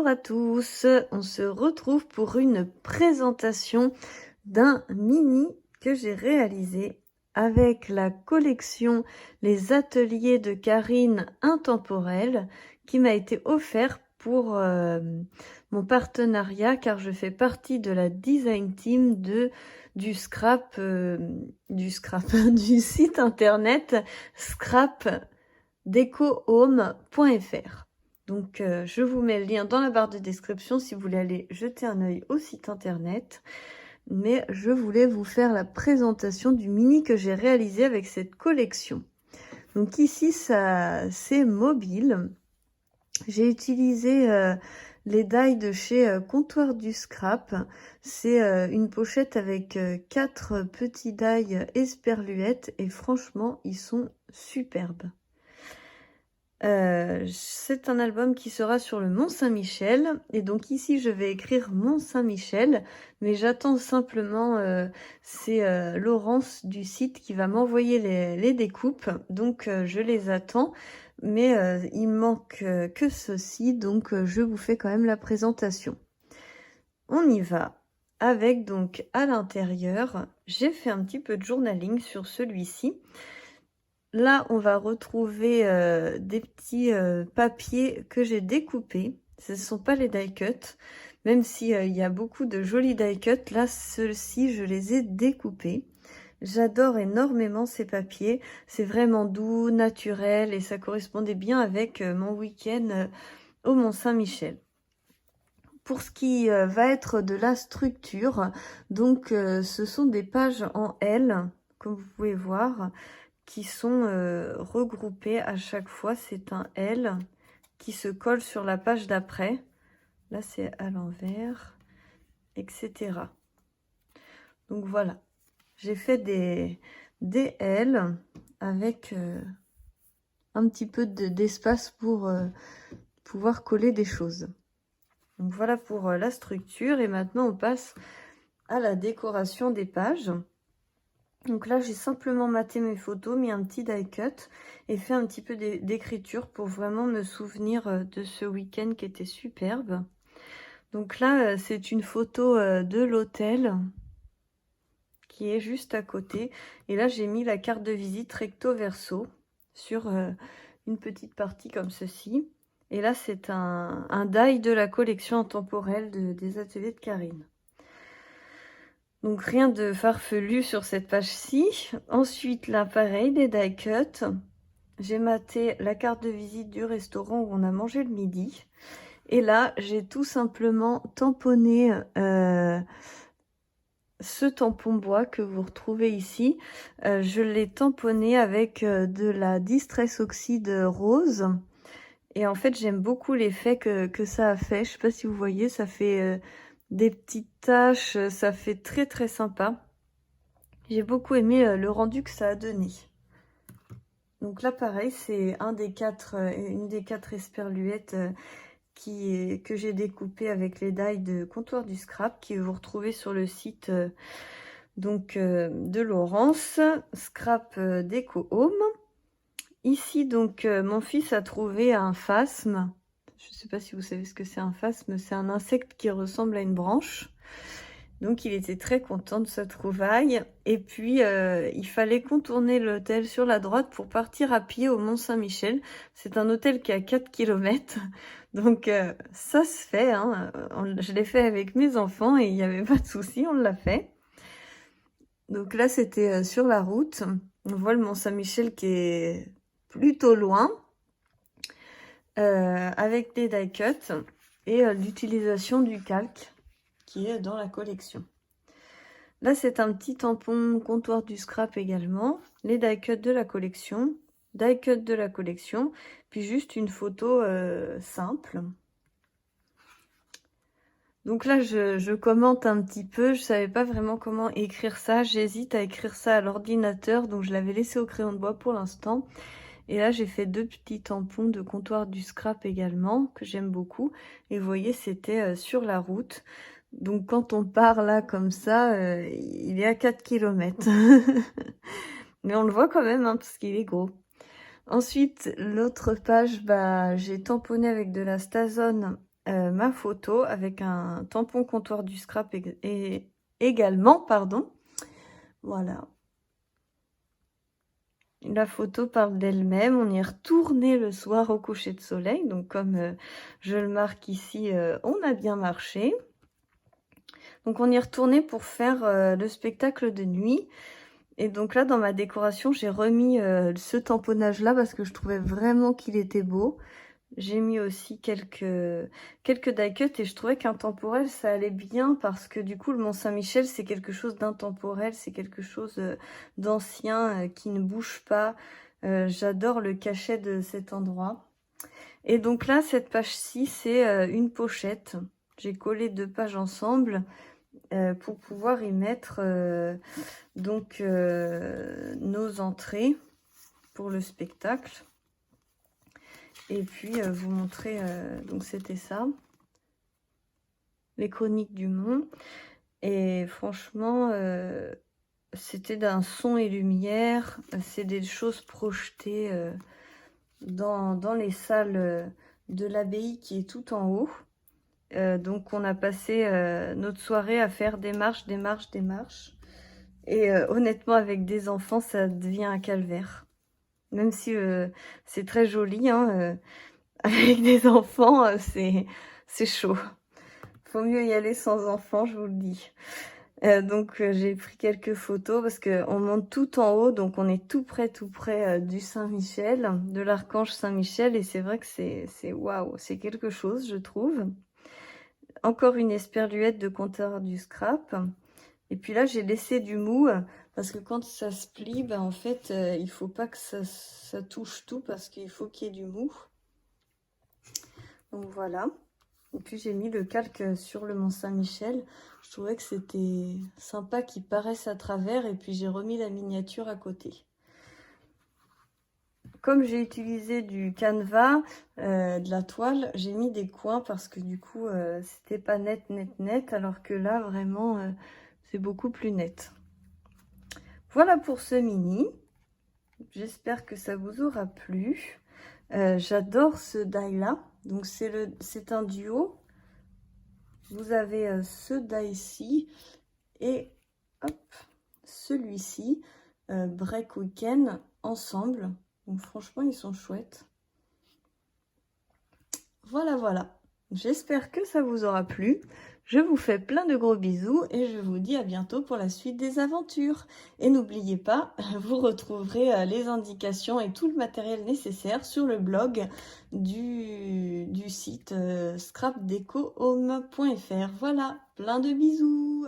Bonjour à tous, on se retrouve pour une présentation d'un mini que j'ai réalisé avec la collection Les Ateliers de Karine Intemporelle qui m'a été offert pour mon partenariat car je fais partie de la design team du site internet scrapdecohome.fr. Donc, je vous mets le lien dans la barre de description si vous voulez aller jeter un œil au site internet. Mais je voulais vous faire la présentation du mini que j'ai réalisé avec cette collection. Donc ici, c'est mobile. J'ai utilisé les die de chez Comptoir du Scrap. C'est une pochette avec 4 petits die esperluettes et franchement, ils sont superbes. C'est un album qui sera sur le Mont-Saint-Michel et donc ici je vais écrire Mont-Saint-Michel mais j'attends simplement c'est Laurence du site qui va m'envoyer les découpes donc je les attends mais il manque que ceci donc je vous fais quand même la présentation. On y va avec donc à l'intérieur j'ai fait un petit peu de journaling sur celui-ci. Là, on va retrouver des petits papiers que j'ai découpés. Ce ne sont pas les die cut, même s'il y a beaucoup de jolis die cut. Là, ceux-ci, je les ai découpés. J'adore énormément ces papiers. C'est vraiment doux, naturel et ça correspondait bien avec mon week-end au Mont-Saint-Michel. Pour ce qui va être de la structure, donc ce sont des pages en L, comme vous pouvez voir, qui sont regroupés à chaque fois. C'est un L qui se colle sur la page d'après. Là, c'est à l'envers, etc. Donc voilà, j'ai fait des L avec un petit peu d'espace pour pouvoir coller des choses. Donc voilà pour la structure. Et maintenant, on passe à la décoration des pages. Donc là, j'ai simplement maté mes photos, mis un petit die cut et fait un petit peu d'écriture pour vraiment me souvenir de ce week-end qui était superbe. Donc là, c'est une photo de l'hôtel qui est juste à côté. Et là, j'ai mis la carte de visite recto verso sur une petite partie comme ceci. Et là, c'est un die de la collection intemporelle des ateliers de Karine. Donc rien de farfelu sur cette page-ci. Ensuite, là, pareil, des die cut. J'ai maté la carte de visite du restaurant où on a mangé le midi. Et là, j'ai tout simplement tamponné ce tampon bois que vous retrouvez ici. Je l'ai tamponné avec de la Distress Oxide rose. Et en fait, j'aime beaucoup l'effet que ça a fait. Je sais pas si vous voyez, ça fait des petites taches, ça fait très très sympa. J'ai beaucoup aimé le rendu que ça a donné. Donc là pareil, c'est une des quatre esperluettes que j'ai découpé avec les die de Comptoir du Scrap, que vous retrouvez sur le site de Laurence, Scrap Déco Home. Ici donc mon fils a trouvé un phasme. Je ne sais pas si vous savez ce que c'est un phasme, c'est un insecte qui ressemble à une branche. Donc il était très content de sa trouvaille. Et puis il fallait contourner l'hôtel sur la droite pour partir à pied au Mont-Saint-Michel. C'est un hôtel qui a 4 km. Donc ça se fait. Hein. Je l'ai fait avec mes enfants et il n'y avait pas de souci, on l'a fait. Donc là c'était sur la route. On voit le Mont-Saint-Michel qui est plutôt loin. Avec des die cut et l'utilisation du calque qui est dans la collection. Là, c'est un petit tampon Comptoir du Scrap également. Les die cut de la collection. Die cut de la collection. Puis juste une photo simple. Donc là, je commente un petit peu. Je savais pas vraiment comment écrire ça. J'hésite à écrire ça à l'ordinateur. Donc, je l'avais laissé au crayon de bois pour l'instant. Et là, j'ai fait 2 petits tampons de Comptoir du Scrap également, que j'aime beaucoup. Et vous voyez, c'était sur la route. Donc, quand on part là, comme ça, il est à 4 km. Mais on le voit quand même, hein, parce qu'il est gros. Ensuite, l'autre page, j'ai tamponné avec de la Stazone ma photo avec un tampon comptoir du scrap et également, pardon. Voilà. La photo parle d'elle-même. On y est retourné le soir au coucher de soleil. Donc comme je le marque ici, on a bien marché. Donc on y est retourné pour faire le spectacle de nuit. Et donc là, dans ma décoration, j'ai remis ce tamponnage-là parce que je trouvais vraiment qu'il était beau. J'ai mis aussi quelques die cut et je trouvais qu'intemporel, ça allait bien parce que du coup, le Mont-Saint-Michel, c'est quelque chose d'intemporel, c'est quelque chose d'ancien qui ne bouge pas. J'adore le cachet de cet endroit. Et donc là, cette page-ci, c'est une pochette. J'ai collé 2 pages ensemble pour pouvoir y mettre donc nos entrées pour le spectacle. Et puis vous montrer, donc c'était ça, les chroniques du Mont. Et franchement, c'était d'un son et lumière, c'est des choses projetées dans les salles de l'abbaye qui est tout en haut. Donc on a passé notre soirée à faire des marches. Et honnêtement, avec des enfants, ça devient un calvaire. Même si c'est très joli, hein, avec des enfants, c'est chaud. Faut mieux y aller sans enfants, je vous le dis. Donc j'ai pris quelques photos parce qu'on monte tout en haut, donc on est tout près du Saint-Michel, de l'archange Saint-Michel, et c'est vrai que c'est waouh, c'est quelque chose, je trouve. Encore une esperluette de comptoir du scrap. Et puis là, j'ai laissé du mou parce que quand ça se plie, ben, en fait, il faut pas que ça touche tout parce qu'il faut qu'il y ait du mou. Donc voilà. Et puis j'ai mis le calque sur le Mont Saint-Michel. Je trouvais que c'était sympa qu'il paraisse à travers et puis j'ai remis la miniature à côté. Comme j'ai utilisé du canevas, de la toile, j'ai mis des coins parce que du coup, c'était pas net, alors que là, vraiment, c'est beaucoup plus net. Voilà pour ce mini. J'espère que ça vous aura plu. J'adore ce die-là. Donc, c'est un duo. Vous avez ce die-ci et hop, celui-ci, Break Weekend, ensemble. Donc, franchement, ils sont chouettes. Voilà, voilà. J'espère que ça vous aura plu. Je vous fais plein de gros bisous et je vous dis à bientôt pour la suite des aventures. Et n'oubliez pas, vous retrouverez les indications et tout le matériel nécessaire sur le blog du site scrapdecohome.fr. Voilà, plein de bisous.